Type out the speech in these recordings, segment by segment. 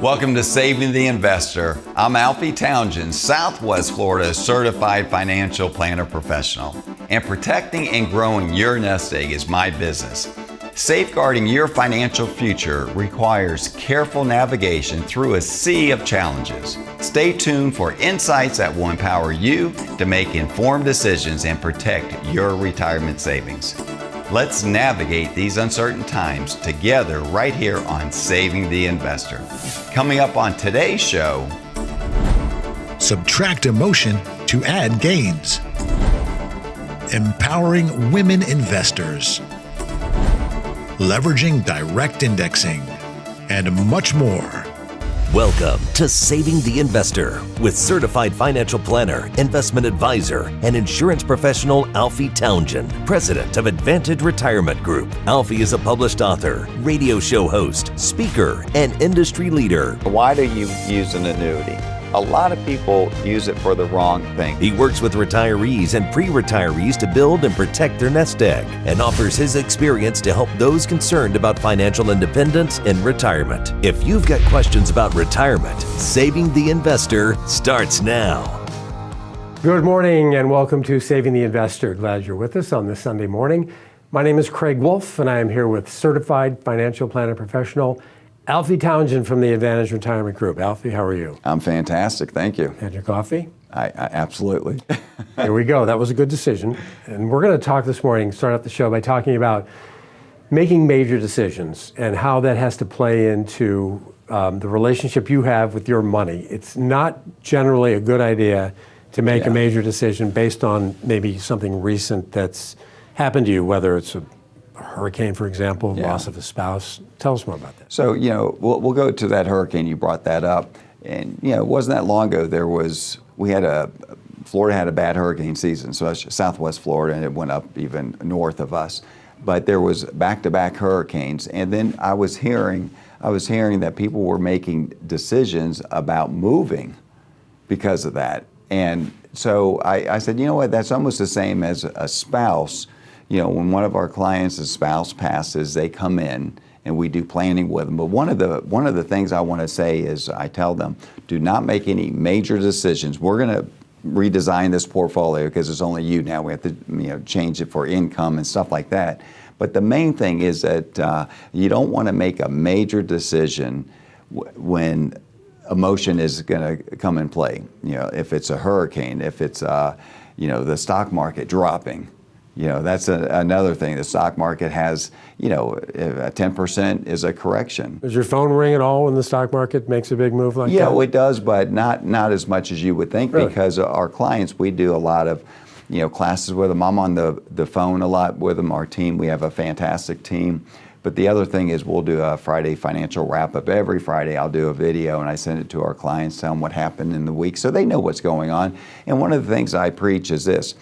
Welcome to Saving the Investor. I'm Alfie Townsend, Southwest Florida's certified financial planner professional. And protecting and growing your nest egg is my business. Safeguarding your financial future requires careful navigation through a sea of challenges. Stay tuned for insights that will empower you to make informed decisions and protect your retirement savings. Let's navigate these uncertain times together right here on Saving the Investor. Coming up on today's show, subtract emotion to add gains. Empowering women investors. Leveraging direct indexing. And much more. Welcome to Saving the Investor with certified financial planner, investment advisor, and insurance professional Alfie Townsend, president of Advantage Retirement Group. Alfie is a published author, radio show host, speaker, and industry leader. Why do you use an annuity? A lot of people use it for the wrong thing. He works with retirees and pre-retirees to build and protect their nest egg and offers his experience to help those concerned about financial independence in retirement. If you've got questions about retirement, Saving the Investor starts now. Good morning and welcome to Saving the Investor. Glad you're with us on this Sunday morning. My name is Craig Wolf and I am here with certified financial planner professional Alfie Townsend from the Advantage Retirement Group. Alfie, how are you? I'm fantastic, thank you. Had your coffee? I absolutely. Here we go. That was a good decision. And we're going to talk this morning, start out the show by talking about making major decisions and how that has to play into the relationship you have with your money. It's not generally a good idea to make a major decision based on maybe something recent that's happened to you, whether it's a hurricane, for example, loss of a spouse. Tell us more about that. So, we'll go to that hurricane. You brought that up. And, it wasn't that long ago. Florida had a bad hurricane season. So that's Southwest Florida, and it went up even north of us. But there was back-to-back hurricanes. And then I was hearing that people were making decisions about moving because of that. And so I said, you know what, that's almost the same as a spouse. When one of our clients' spouse passes, they come in and we do planning with them. But one of the things I want to say is I tell them, do not make any major decisions. We're going to redesign this portfolio because it's only you now. We have to change it for income and stuff like that. But the main thing is that you don't want to make a major decision when emotion is going to come in play. If it's a hurricane, if it's the stock market dropping. That's another thing. The stock market has, 10% is a correction. Does your phone ring at all when the stock market makes a big move like that? Yeah, it does, but not as much as you would think. Really? Because our clients, we do a lot of, classes with them. I'm on the phone a lot with them. Our team, we have a fantastic team. But the other thing is we'll do a Friday financial wrap-up. Every Friday I'll do a video and I send it to our clients, tell them what happened in the week so they know what's going on. And one of the things I preach is this.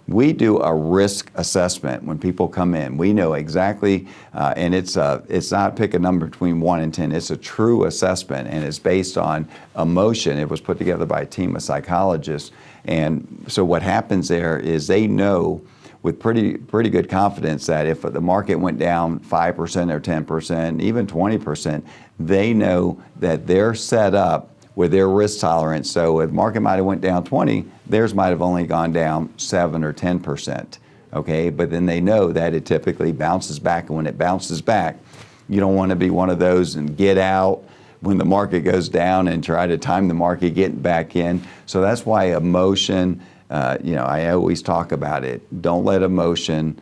We do a risk assessment when people come in. We know exactly, and it's not pick a number between 1 and 10. It's a true assessment, and it's based on emotion. It was put together by a team of psychologists. And so what happens there is they know with pretty good confidence that if the market went down 5% or 10%, even 20%, they know that they're set up with their risk tolerance. So if the market might have went down 20, theirs might have only gone down 7 or 10%, okay? But then they know that it typically bounces back, and when it bounces back, you don't want to be one of those and get out when the market goes down and try to time the market getting back in. So that's why emotion, I always talk about it. Don't let emotion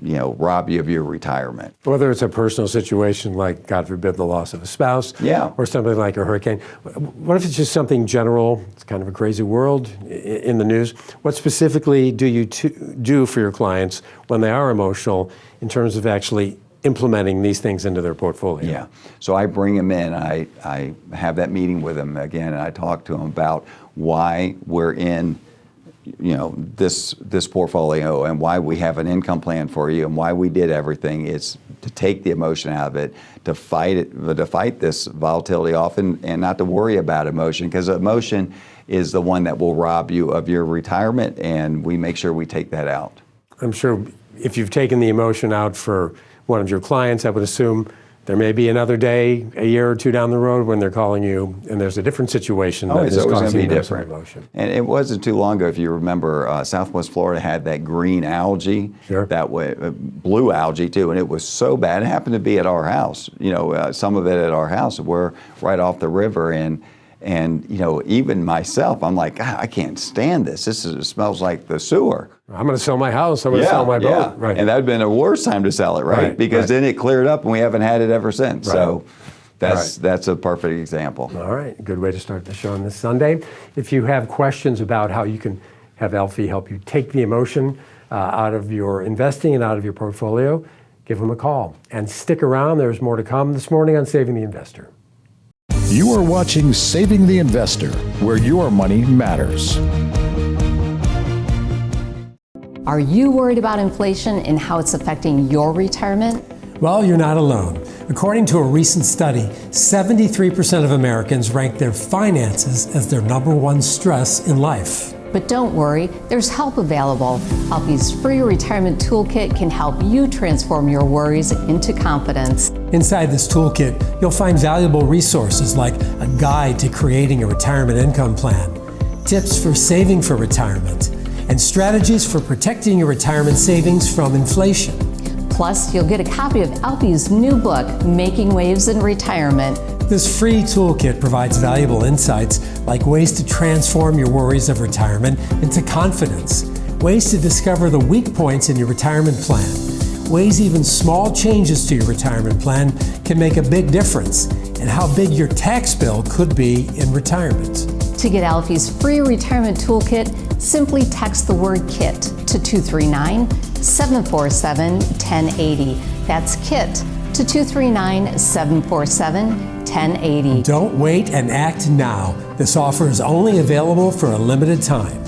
rob you of your retirement. Whether it's a personal situation like, God forbid, the loss of a spouse, or something like a hurricane. What if it's just something general? It's kind of a crazy world in the news. What specifically do you do for your clients when they are emotional in terms of actually implementing these things into their portfolio? Yeah, so I bring them in, I have that meeting with them again, and I talk to them about why we're in this portfolio and why we have an income plan for you and why we did everything. It's to take the emotion out of it, to fight this volatility off and not to worry about emotion, because emotion is the one that will rob you of your retirement, and we make sure we take that out. I'm sure if you've taken the emotion out for one of your clients, I would assume There may be another day, a year or two down the road when they're calling you and there's a different situation that it's is always going to causing be them some different. emotion. And it wasn't too long ago, if you remember, Southwest Florida had that green algae, Sure. that way, blue algae too, and it was so bad. It happened to be at our house, some of it at our house. We're right off the river, and even myself, I'm like, God, I can't stand this. It smells like the sewer. I'm going to sell my house. I'm going to sell my boat. Right. And that would have been a worse time to sell it, right? Because then it cleared up and we haven't had it ever since. Right. So that's a perfect example. All right, good way to start the show on this Sunday. If you have questions about how you can have Alfie help you take the emotion out of your investing and out of your portfolio, give him a call. And stick around, there's more to come this morning on Saving the Investor. You are watching Saving the Investor, where your money matters. Are you worried about inflation and how it's affecting your retirement? Well, you're not alone. According to a recent study, 73% of Americans rank their finances as their number one stress in life. But don't worry, there's help available. Alfie's free retirement toolkit can help you transform your worries into confidence. Inside this toolkit, you'll find valuable resources like a guide to creating a retirement income plan, tips for saving for retirement, and strategies for protecting your retirement savings from inflation. Plus, you'll get a copy of Alfie's new book, Making Waves in Retirement. This free toolkit provides valuable insights like ways to transform your worries of retirement into confidence, ways to discover the weak points in your retirement plan, ways even small changes to your retirement plan can make a big difference, and how big your tax bill could be in retirement. To get Alfie's free retirement toolkit, simply text the word KIT to 239-747-1080. That's KIT to 239-747-1080. Don't wait and act now. This offer is only available for a limited time.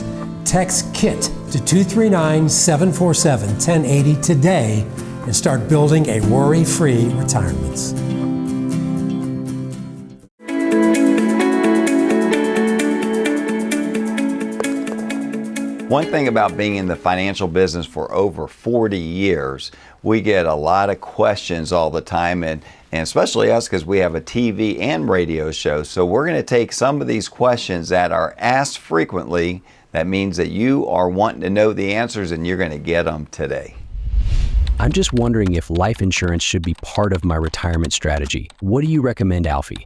Text KIT to 239-747-1080 today and start building a worry-free retirement. One thing about being in the financial business for over 40 years, we get a lot of questions all the time, and especially us because we have a TV and radio show. So we're going to take some of these questions that are asked frequently. That means that you are wanting to know the answers, and you're going to get them today. I'm just wondering if life insurance should be part of my retirement strategy. What do you recommend, Alfie?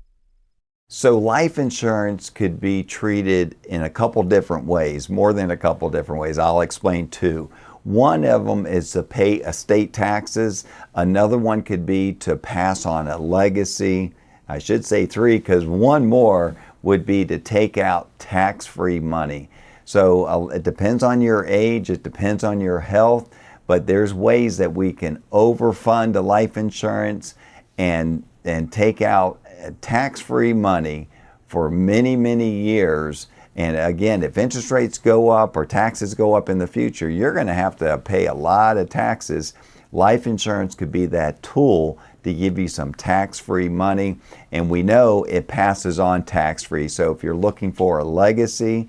So life insurance could be treated in a couple different ways, more than a couple different ways. I'll explain two. One of them is to pay estate taxes. Another one could be to pass on a legacy. I should say three, because one more would be to take out tax-free money. So it depends on your age, it depends on your health, but there's ways that we can overfund a life insurance and take out tax-free money for many, many years. And again, if interest rates go up or taxes go up in the future, you're going to have to pay a lot of taxes. Life insurance could be that tool to give you some tax-free money, and we know it passes on tax-free. So if you're looking for a legacy,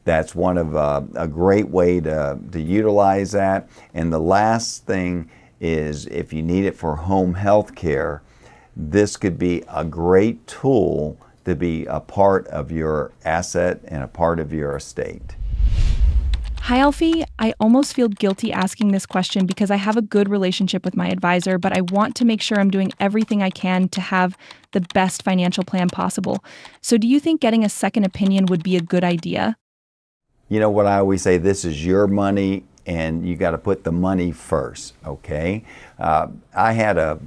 that's one of a great way to utilize that. And the last thing is, if you need it for home health care, this could be a great tool to be a part of your asset and a part of your estate. Hi, Alfie. I almost feel guilty asking this question because I have a good relationship with my advisor, but I want to make sure I'm doing everything I can to have the best financial plan possible. So do you think getting a second opinion would be a good idea? You know what I always say, this is your money and you got to put the money first, okay? I had a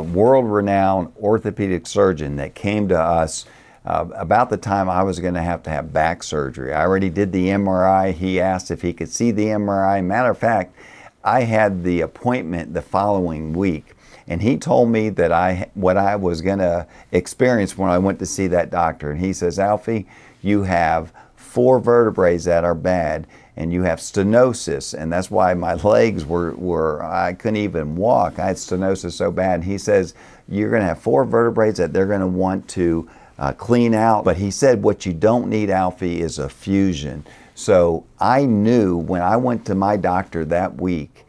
world-renowned orthopedic surgeon that came to us about the time I was going to have back surgery. I already did the MRI. He asked if he could see the MRI. Matter of fact, I had the appointment the following week, and he told me that what I was going to experience when I went to see that doctor. And he says, Alfie, you have 4 vertebrae that are bad, and you have stenosis, and that's why my legs were I couldn't even walk. I had stenosis so bad. And he says, you're going to have 4 vertebrae that they're going to want to clean out. But he said, what you don't need, Alfie, is a fusion. So I knew when I went to my doctor that week,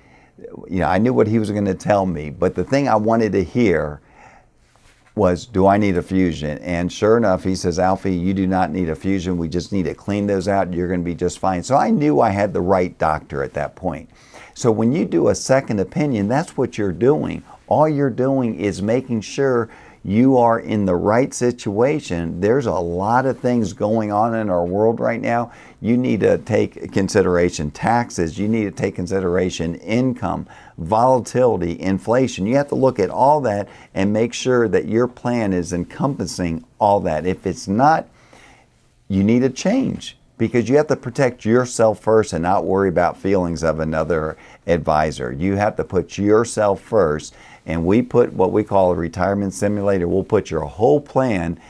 I knew what he was going to tell me. But the thing I wanted to hear, was, do I need a fusion? And sure enough, he says, Alfie, you do not need a fusion. We just need to clean those out. You're going to be just fine. So I knew I had the right doctor at that point. So when you do a second opinion, that's what you're doing. All you're doing is making sure you are in the right situation. There's a lot of things going on in our world right now. You need to take consideration taxes. You need to take consideration income, volatility, inflation. You have to look at all that and make sure that your plan is encompassing all that. If it's not, you need a change, because you have to protect yourself first and not worry about feelings of another advisor. You have to put yourself first. And we put what we call a retirement simulator. We'll put your whole plan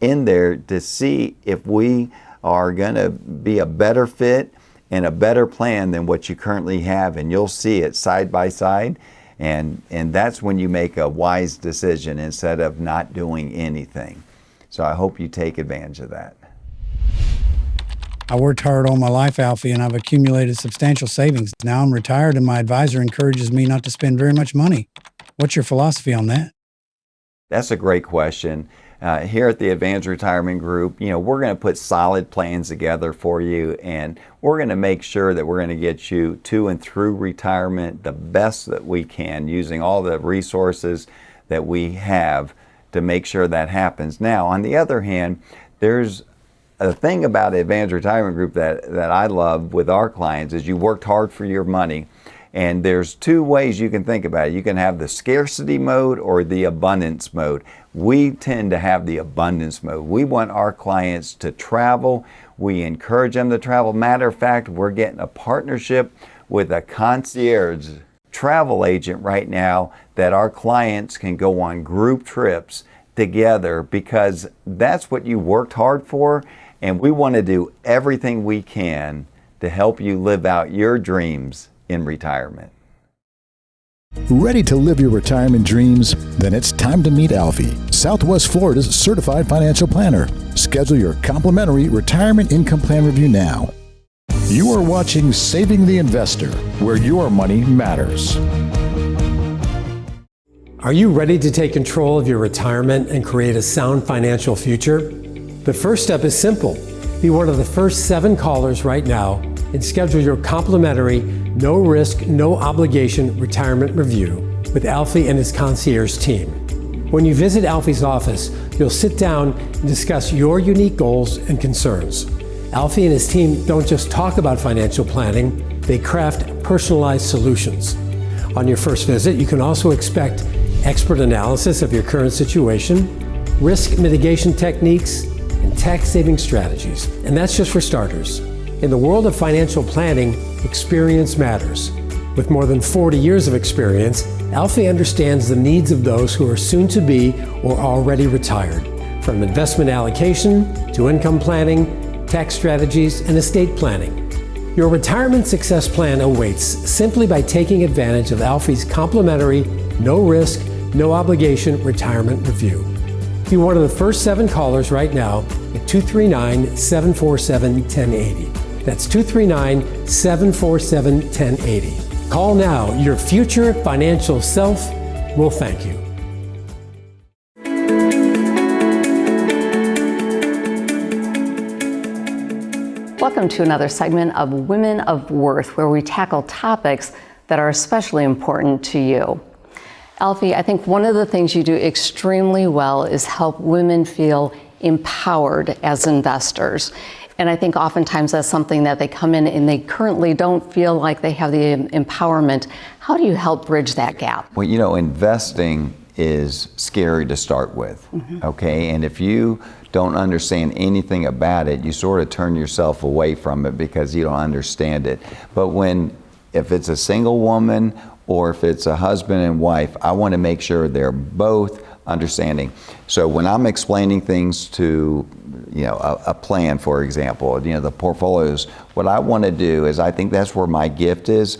in there to see if we are going to be a better fit and a better plan than what you currently have. And you'll see it side by side. And that's when you make a wise decision instead of not doing anything. So I hope you take advantage of that. I worked hard all my life, Alfie, and I've accumulated substantial savings. Now I'm retired and my advisor encourages me not to spend very much money. What's your philosophy on that? That's a great question. Here at the Advanced Retirement Group, we're going to put solid plans together for you, and we're going to make sure that we're going to get you to and through retirement the best that we can, using all the resources that we have to make sure that happens. Now, on the other hand, there's a thing about Advanced Retirement Group that I love with our clients is you worked hard for your money. And there's two ways you can think about it. You can have the scarcity mode or the abundance mode. We tend to have the abundance mode. We want our clients to travel. We encourage them to travel. Matter of fact, we're getting a partnership with a concierge travel agent right now that our clients can go on group trips together, because that's what you worked hard for. And we want to do everything we can to help you live out your dreams in retirement. Ready to live your retirement dreams? Then it's time to meet Alfie, Southwest Florida's certified financial planner. Schedule your complimentary retirement income plan review now. You are watching Saving the Investor, where your money matters. Are you ready to take control of your retirement and create a sound financial future? The first step is simple. Be one of the first 7 callers right now and schedule your complimentary, no risk, no obligation retirement review with Alfie and his concierge team. When you visit Alfie's office, you'll sit down and discuss your unique goals and concerns. Alfie and his team don't just talk about financial planning, they craft personalized solutions. On your first visit, you can also expect expert analysis of your current situation, risk mitigation techniques, and tax-saving strategies. And that's just for starters. In the world of financial planning, experience matters. With more than 40 years of experience, Alfie understands the needs of those who are soon to be or already retired, from investment allocation to income planning, tax strategies, and estate planning. Your retirement success plan awaits simply by taking advantage of Alfie's complimentary, no risk, no obligation retirement review. Be one of the first 7 callers right now at 239-747-1080. That's 239-747-1080. Call now. Your future financial self will thank you. Welcome to another segment of Women of Worth, where we tackle topics that are especially important to you. Alfie, I think one of the things you do extremely well is help women feel empowered as investors. And I think oftentimes that's something that they come in and they currently don't feel like they have the empowerment. How do you help bridge that gap? Well, investing is scary to start with, okay? And if you don't understand anything about it, you sort of turn yourself away from it because you don't understand it. But if it's a single woman or if it's a husband and wife, I want to make sure they're both understanding. So when I'm explaining things to, a plan, for example, the portfolios, what I want to do is, I think that's where my gift is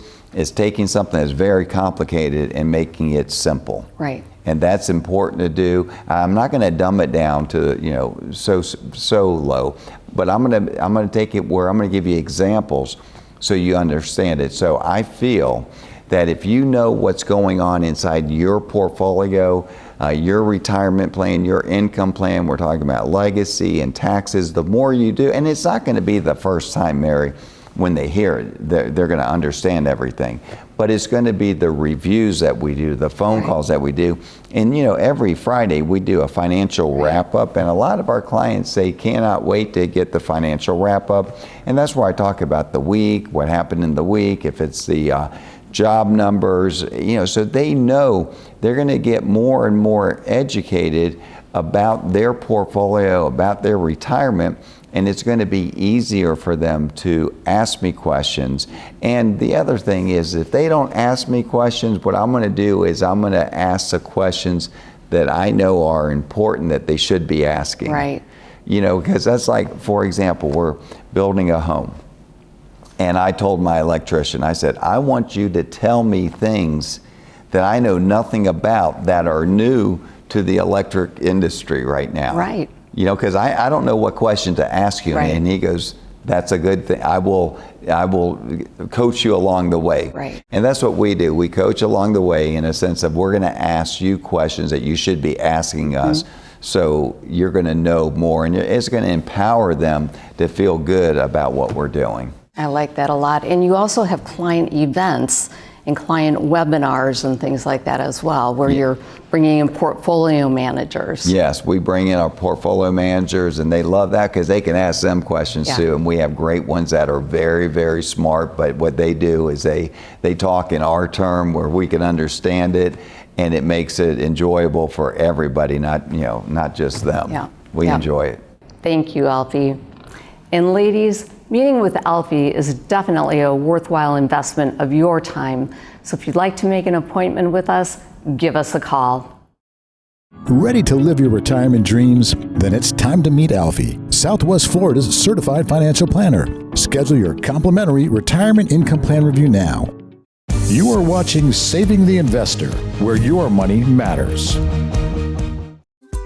taking something that's very complicated and making it simple. Right. And that's important to do. I'm not going to dumb it down to, so low, but I'm going to take it where I'm going to give you examples so you understand it. So I feel that if you know what's going on inside your portfolio, your retirement plan, your income plan, we're talking about legacy and taxes, the more you do, and it's not going to be the first time, Mary, when they hear it, they're going to understand everything. But it's going to be the reviews that we do, the phone calls that we do. And every Friday we do a financial wrap up, and a lot of our clients, they cannot wait to get the financial wrap up. And that's where I talk about the week, what happened in the week, if it's the job numbers, so they know they're going to get more and more educated about their portfolio, about their retirement. And it's going to be easier for them to ask me questions. And the other thing is, if they don't ask me questions, what I'm going to do is I'm going to ask the questions that I know are important that they should be asking. Right. Because that's like, for example, we're building a home. And I told my electrician, I said, I want you to tell me things that I know nothing about that are new to the electric industry right now. Right. Because I don't know what question to ask you. Right. And he goes, that's a good thing. I will coach you along the way. Right. And that's what we do. We coach along the way in a sense of we're going to ask you questions that you should be asking us. So you're going to know more, and it's going to empower them to feel good about what we're doing. I like that a lot. And you also have client events and client webinars and things like that as well, where you're bringing in portfolio managers. Yes, we bring in our portfolio managers, and they love that because they can ask them questions too. And we have great ones that are very, very smart, but what they do is they talk in our term where we can understand it, and it makes it enjoyable for everybody, not just them. Yeah. We enjoy it. Thank you, Alfie. And ladies, meeting with Alfie is definitely a worthwhile investment of your time. So if you'd like to make an appointment with us, give us a call. Ready to live your retirement dreams? Then it's time to meet Alfie, Southwest Florida's certified financial planner. Schedule your complimentary retirement income plan review now. You are watching Saving the Investor, where your money matters.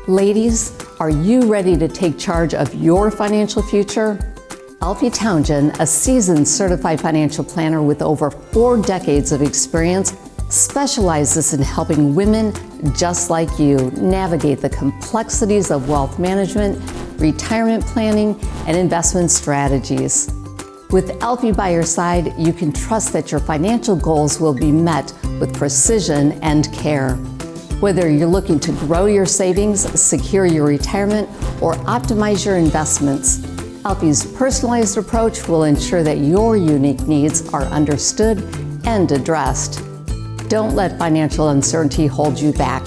Ladies, are you ready to take charge of your financial future? Alfie Townsend, a seasoned certified financial planner with over 4 decades of experience, specializes in helping women just like you navigate the complexities of wealth management, retirement planning, and investment strategies. With Alfie by your side, you can trust that your financial goals will be met with precision and care. Whether you're looking to grow your savings, secure your retirement, or optimize your investments, Alfie's personalized approach will ensure that your unique needs are understood and addressed. Don't let financial uncertainty hold you back.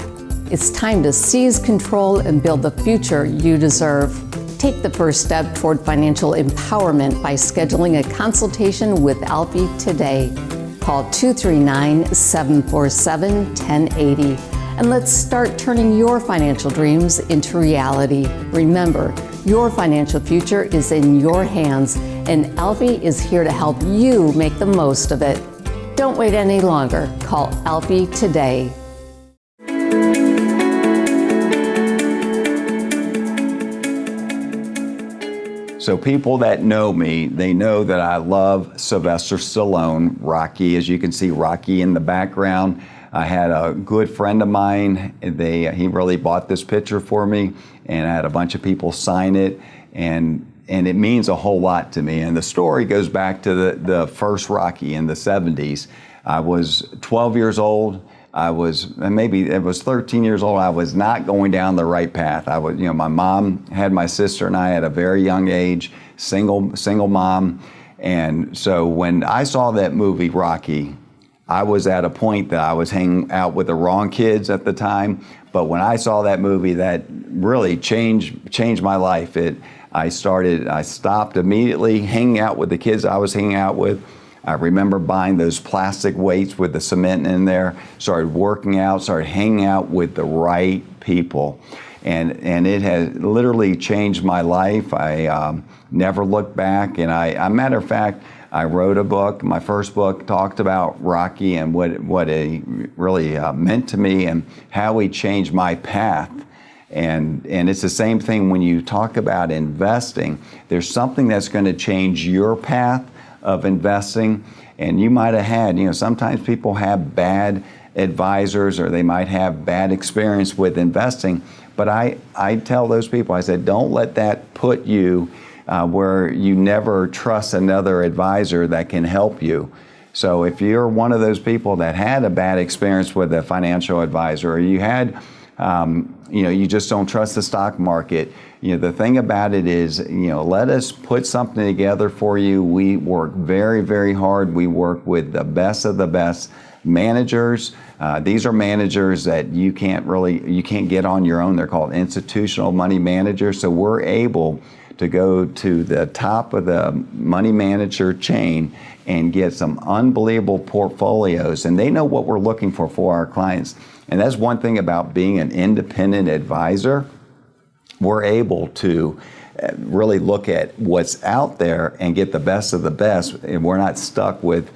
It's time to seize control and build the future you deserve. Take the first step toward financial empowerment by scheduling a consultation with Alfie today. Call 239-747-1080 and let's start turning your financial dreams into reality. Remember, your financial future is in your hands, and Alfie is here to help you make the most of it. Don't wait any longer. Call Alfie today. So people that know me, they know that I love Sylvester Stallone, Rocky. As you can see, Rocky in the background. I had a good friend of mine, he really bought this picture for me, and I had a bunch of people sign it, and it means a whole lot to me. And the story goes back to the first Rocky in the 70s. I was 12 years old. Maybe it was 13 years old. I was not going down the right path. My mom had my sister and I at a very young age, single mom. And so when I saw that movie, Rocky, I was at a point that I was hanging out with the wrong kids at the time. But when I saw that movie, that really changed my life. I stopped immediately hanging out with the kids I was hanging out with. I remember buying those plastic weights with the cement in there, started working out, started hanging out with the right people. And it has literally changed my life. I never looked back. And matter of fact, I wrote a book. My first book talked about Rocky and what it really meant to me and how he changed my path. And it's the same thing when you talk about investing. There's something that's going to change your path, of investing. And you might have had, sometimes people have bad advisors or they might have bad experience with investing. But I tell those people, I said, don't let that put you where you never trust another advisor that can help you. So if you're one of those people that had a bad experience with a financial advisor, or you had, you just don't trust the stock market, the thing about it is, let us put something together for you. We work very, very hard. We work with the best of the best managers. These are managers that you can't get on your own. They're called institutional money managers. So we're able to go to the top of the money manager chain and get some unbelievable portfolios. And they know what we're looking for our clients. And that's one thing about being an independent advisor. We're able to really look at what's out there and get the best of the best. And we're not stuck with,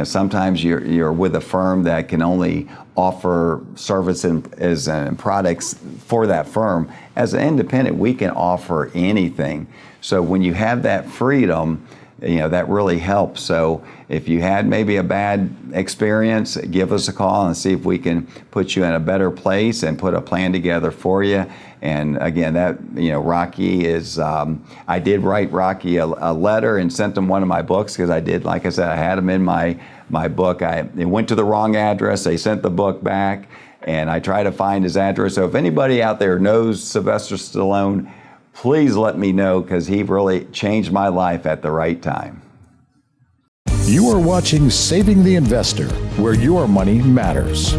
sometimes you're with a firm that can only offer services and products for that firm. As an independent, we can offer anything. So when you have that freedom, that really helps. So if you had maybe a bad experience, give us a call and see if we can put you in a better place and put a plan together for you. And again, that, Rocky is, I did write Rocky a letter and sent him one of my books because I did, like I said, I had him in my book. It went to the wrong address. They sent the book back and I tried to find his address. So if anybody out there knows Sylvester Stallone, please let me know because he really changed my life at the right time. You are watching Saving the Investor, where your money matters.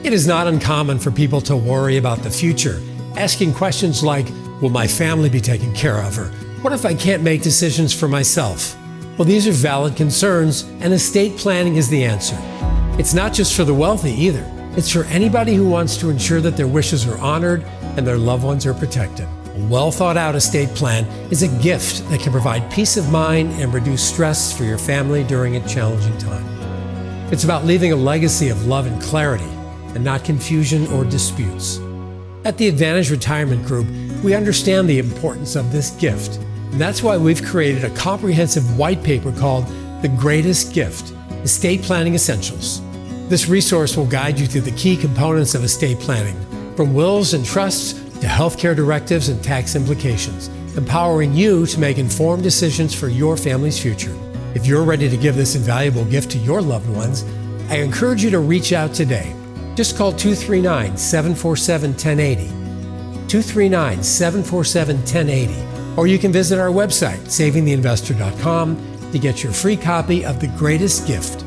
It is not uncommon for people to worry about the future, asking questions like, will my family be taken care of? Or what if I can't make decisions for myself? Well, these are valid concerns, and estate planning is the answer. It's not just for the wealthy either. It's for anybody who wants to ensure that their wishes are honored and their loved ones are protected. A well thought out estate plan is a gift that can provide peace of mind and reduce stress for your family during a challenging time. It's about leaving a legacy of love and clarity and not confusion or disputes. At the Advantage Retirement Group, we understand the importance of this gift. And that's why we've created a comprehensive white paper called The Greatest Gift, Estate Planning Essentials. This resource will guide you through the key components of estate planning, from wills and trusts to healthcare directives and tax implications, empowering you to make informed decisions for your family's future. If you're ready to give this invaluable gift to your loved ones, I encourage you to reach out today. Just call 239-747-1080, 239-747-1080, or you can visit our website, savingtheinvestor.com, to get your free copy of The Greatest Gift.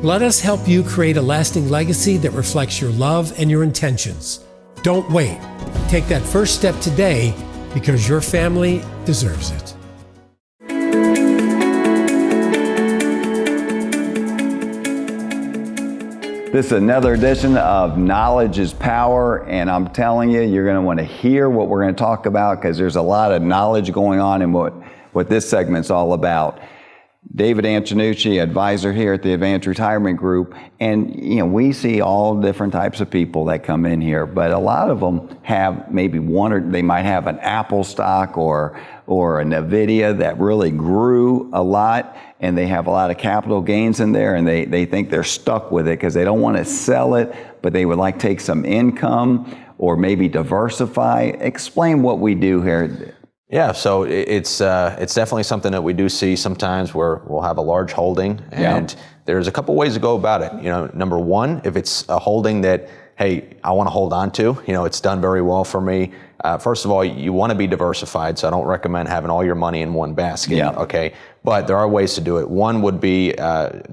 Let us help you create a lasting legacy that reflects your love and your intentions. Don't wait. Take that first step today because your family deserves it. This is another edition of Knowledge is Power, and I'm telling you, you're going to want to hear what we're going to talk about because there's a lot of knowledge going on in what this segment's all about. David Antonucci, advisor here at the Advantage Retirement Group, and we see all different types of people that come in here, but a lot of them have maybe one, or they might have an Apple stock or a Nvidia that really grew a lot, and they have a lot of capital gains in there, and they think they're stuck with it because they don't want to sell it, but they would like to take some income or maybe diversify. Explain what we do here. Yeah, so it's definitely something that we do see sometimes where we'll have a large holding, and there's a couple ways to go about it. Number one, if it's a holding that, hey, I want to hold on to, it's done very well for me. First of all, you want to be diversified, so I don't recommend having all your money in one basket, okay? But there are ways to do it. One would be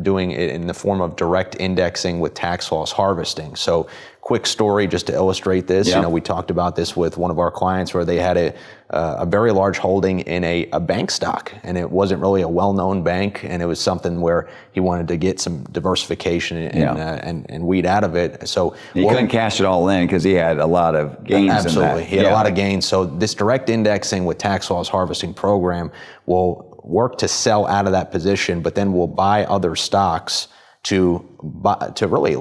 doing it in the form of direct indexing with tax loss harvesting. So quick story just to illustrate this. We talked about this with one of our clients where they had a very large holding in a bank stock, and it wasn't really a well-known bank, and it was something where he wanted to get some diversification and weed out of it. So he couldn't cash it all in because he had a lot of gains. Absolutely, in that. He had a lot of gains. So this direct indexing with tax loss harvesting program will work to sell out of that position, but then we'll buy other stocks to really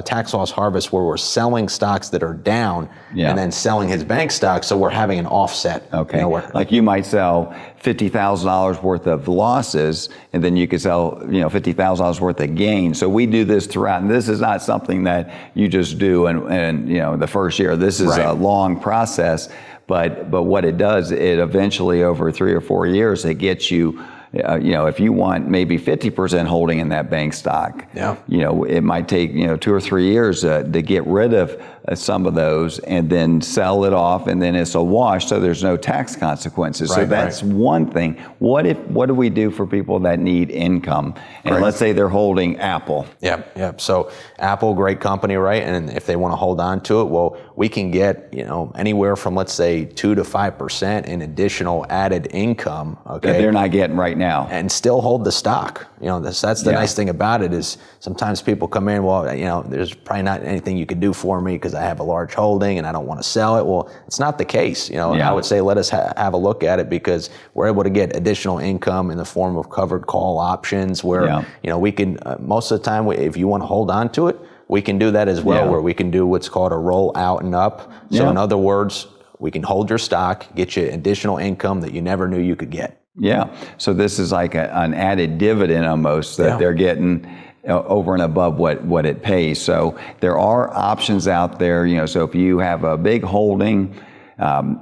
tax loss harvest, where we're selling stocks that are down and then selling his bank stocks. So we're having an offset. Okay. Like you might sell $50,000 worth of losses, and then you could sell, $50,000 worth of gains. So we do this throughout, and this is not something that you just do in the first year. This is a long process, but what it does, it eventually over 3 or 4 years, it gets you. If you want maybe 50% holding in that bank stock, it might take 2 or 3 years to get rid of some of those and then sell it off, and then it's a wash, so there's no tax consequences. So that's one thing. What do we do for people that need income? And let's say they're holding Apple. Yep. So Apple, great company, right? And if they want to hold on to it, well, we can get anywhere from, let's say, 2 to 5% in additional added income. Okay, that they're not getting right now, and still hold the stock. That's the nice thing about it, is sometimes people come in, well, there's probably not anything you could do for me because I have a large holding and I don't want to sell it. Well, it's not the case. I would say let us have a look at it, because we're able to get additional income in the form of covered call options, where we can most of the time, if you want to hold on to it, we can do that as well, where we can do what's called a roll out and up. So in other words, we can hold your stock, get you additional income that you never knew you could get. Yeah. So this is like an added dividend almost that they're getting over and above what it pays. So there are options out there. So if you have a big holding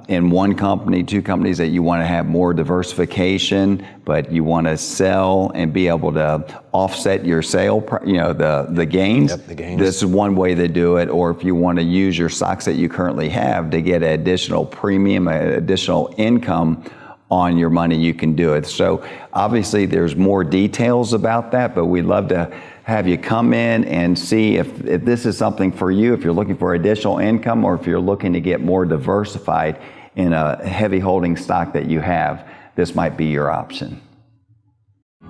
in one company, 2 companies, that you want to have more diversification, but you want to sell and be able to offset your sale, the gains. The gains. This is one way to do it. Or if you want to use your stocks that you currently have to get additional premium, additional income on your money, you can do it. So obviously there's more details about that, but we'd love to have you come in and see if this is something for you, if you're looking for additional income, or if you're looking to get more diversified in a heavy holding stock that you have. This might be your option.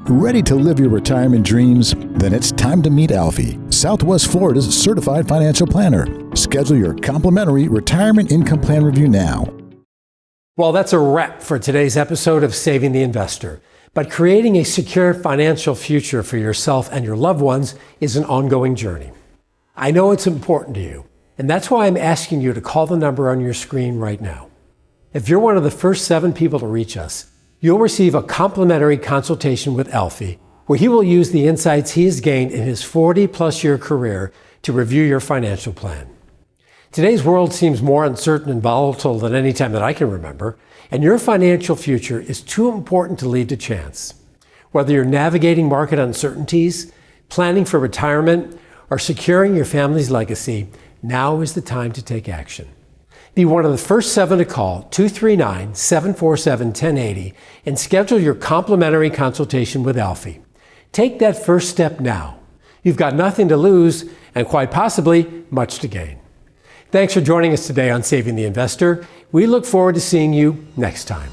Ready to live your retirement dreams? Then it's time to meet Alfie, Southwest Florida's certified financial planner. Schedule your complimentary retirement income plan review now. Well, that's a wrap for today's episode of Saving the Investor. But creating a secure financial future for yourself and your loved ones is an ongoing journey. I know it's important to you, and that's why I'm asking you to call the number on your screen right now. If you're one of the first 7 people to reach us, you'll receive a complimentary consultation with Alfie, where he will use the insights he has gained in his 40-plus year career to review your financial plan. Today's world seems more uncertain and volatile than any time that I can remember, and your financial future is too important to leave to chance. Whether you're navigating market uncertainties, planning for retirement, or securing your family's legacy, now is the time to take action. Be one of the first 7 to call 239-747-1080 and schedule your complimentary consultation with Alfie. Take that first step now. You've got nothing to lose and quite possibly much to gain. Thanks for joining us today on Saving the Investor. We look forward to seeing you next time.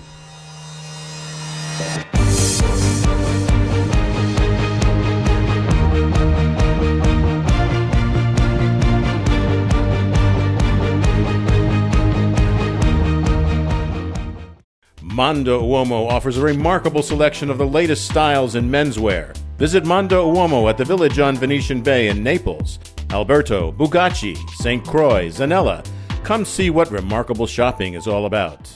Mondo Uomo offers a remarkable selection of the latest styles in menswear. Visit Mondo Uomo at the Village on Venetian Bay in Naples. Alberto, Bugatti, St. Croix, Zanella. Come see what remarkable shopping is all about.